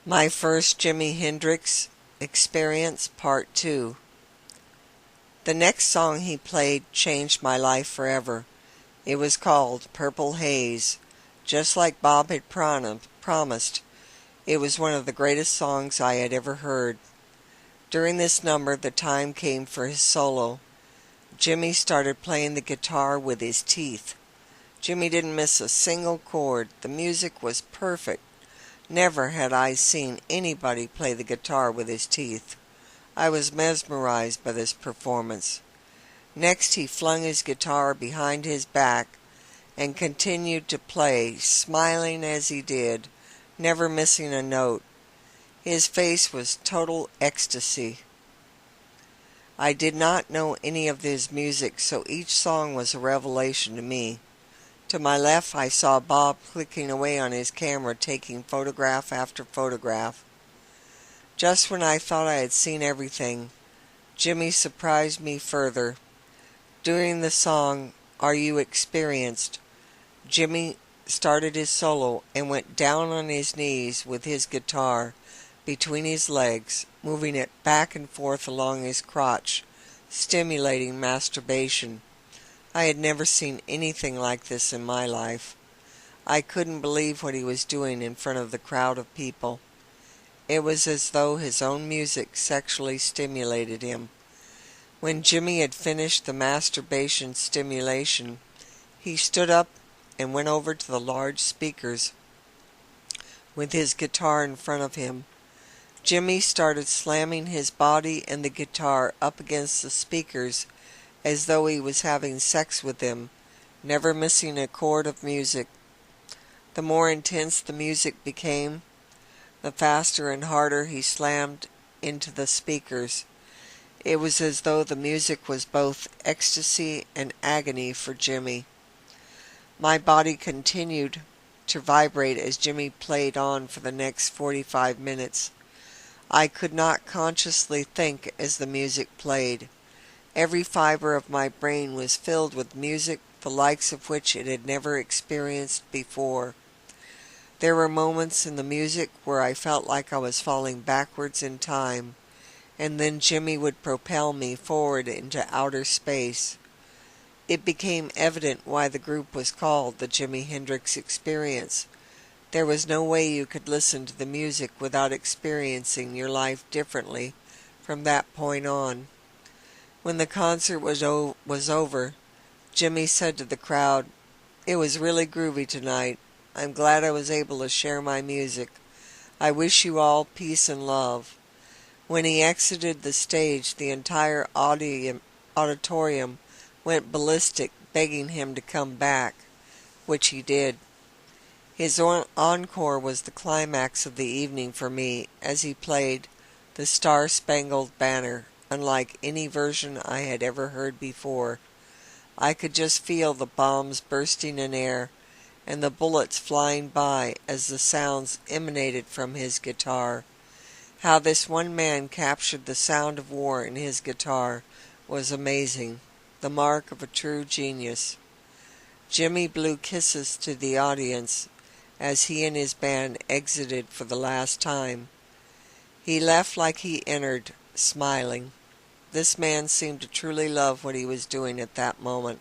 My first Jimi Hendrix experience, Part 2. The next song he played changed my life forever. It was called Purple Haze. Just like Bob had promised, it was one of the greatest songs I had ever heard. During this number, the time came for his solo. Jimmy started playing the guitar with his teeth. Jimmy didn't miss a single chord. The music was perfect. Never had I seen anybody play the guitar with his teeth. I was mesmerized by this performance. Next he flung his guitar behind his back and continued to play, smiling as he did, never missing a note. His face was total ecstasy. I did not know any of his music, so each song was a revelation to me. To my left, I saw Bob clicking away on his camera, taking photograph after photograph. Just when I thought I had seen everything, Jimmy surprised me further. During the song, Are You Experienced?, Jimmy started his solo and went down on his knees with his guitar between his legs, moving it back and forth along his crotch, stimulating masturbation. I had never seen anything like this in my life. I couldn't believe what he was doing in front of the crowd of people. It was as though his own music sexually stimulated him. When Jimmy had finished the masturbation stimulation, he stood up and went over to the large speakers with his guitar in front of him. Jimmy started slamming his body and the guitar up against the speakers as though he was having sex with them, never missing a chord of music. The more intense the music became, the faster and harder he slammed into the speakers. It was as though the music was both ecstasy and agony for Jimmy. My body continued to vibrate as Jimmy played on for the next 45 minutes. I could not consciously think as the music played. Every fiber of my brain was filled with music, the likes of which it had never experienced before. There were moments in the music where I felt like I was falling backwards in time, and then Jimmy would propel me forward into outer space. It became evident why the group was called the Jimi Hendrix Experience. There was no way you could listen to the music without experiencing your life differently from that point on. When the concert was over, Jimmy said to the crowd, "It was really groovy tonight. I'm glad I was able to share my music. I wish you all peace and love." When he exited the stage, the entire auditorium went ballistic, begging him to come back, which he did. His encore was the climax of the evening for me, as he played the Star-Spangled Banner, unlike any version I had ever heard before. I could just feel the bombs bursting in air and the bullets flying by as the sounds emanated from his guitar. How this one man captured the sound of war in his guitar was amazing, the mark of a true genius. Jimmy blew kisses to the audience as he and his band exited for the last time. He left like he entered, smiling. This man seemed to truly love what he was doing at that moment.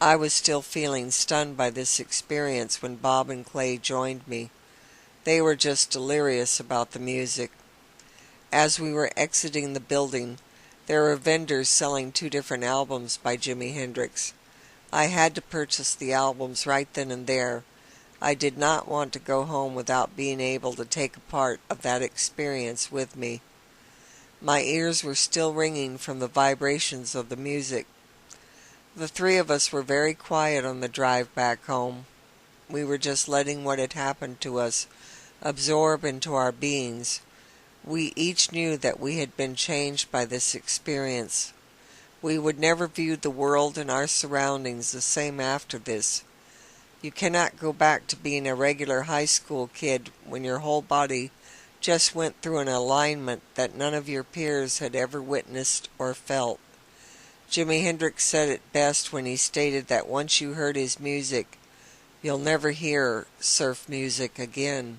I was still feeling stunned by this experience when Bob and Clay joined me. They were just delirious about the music. As we were exiting the building, there were vendors selling 2 different albums by Jimi Hendrix. I had to purchase the albums right then and there. I did not want to go home without being able to take a part of that experience with me. My ears were still ringing from the vibrations of the music. The 3 of us were very quiet on the drive back home. We were just letting what had happened to us absorb into our beings. We each knew that we had been changed by this experience. We would never view the world and our surroundings the same after this. You cannot go back to being a regular high school kid when your whole body just went through an alignment that none of your peers had ever witnessed or felt. Jimi Hendrix said it best when he stated that once you heard his music, you'll never hear surf music again.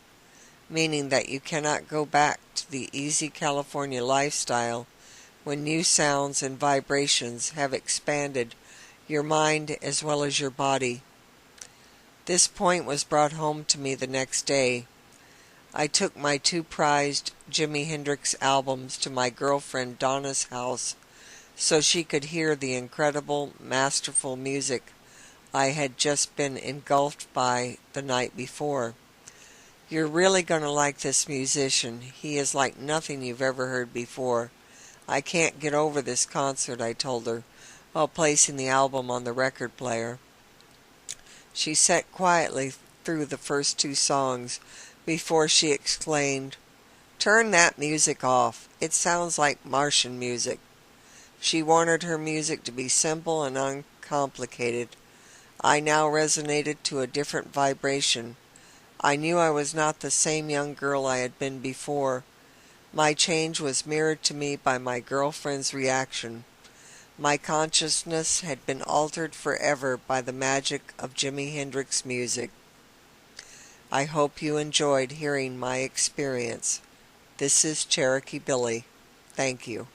meaning that you cannot go back to the easy California lifestyle when new sounds and vibrations have expanded your mind as well as your body. This point was brought home to me the next day. I took my two prized Jimi Hendrix albums to my girlfriend Donna's house so she could hear the incredible, masterful music I had just been engulfed by the night before. You're really going to like this musician. He is like nothing you've ever heard before. I can't get over this concert, I told her, while placing the album on the record player. She sat quietly through the first two songs before she exclaimed, "Turn that music off. It sounds like Martian music." She wanted her music to be simple and uncomplicated. I now resonated to a different vibration. I knew I was not the same young girl I had been before. My change was mirrored to me by my girlfriend's reaction. My consciousness had been altered forever by the magic of Jimi Hendrix music. I hope you enjoyed hearing my experience. This is Cherokee Billy. Thank you.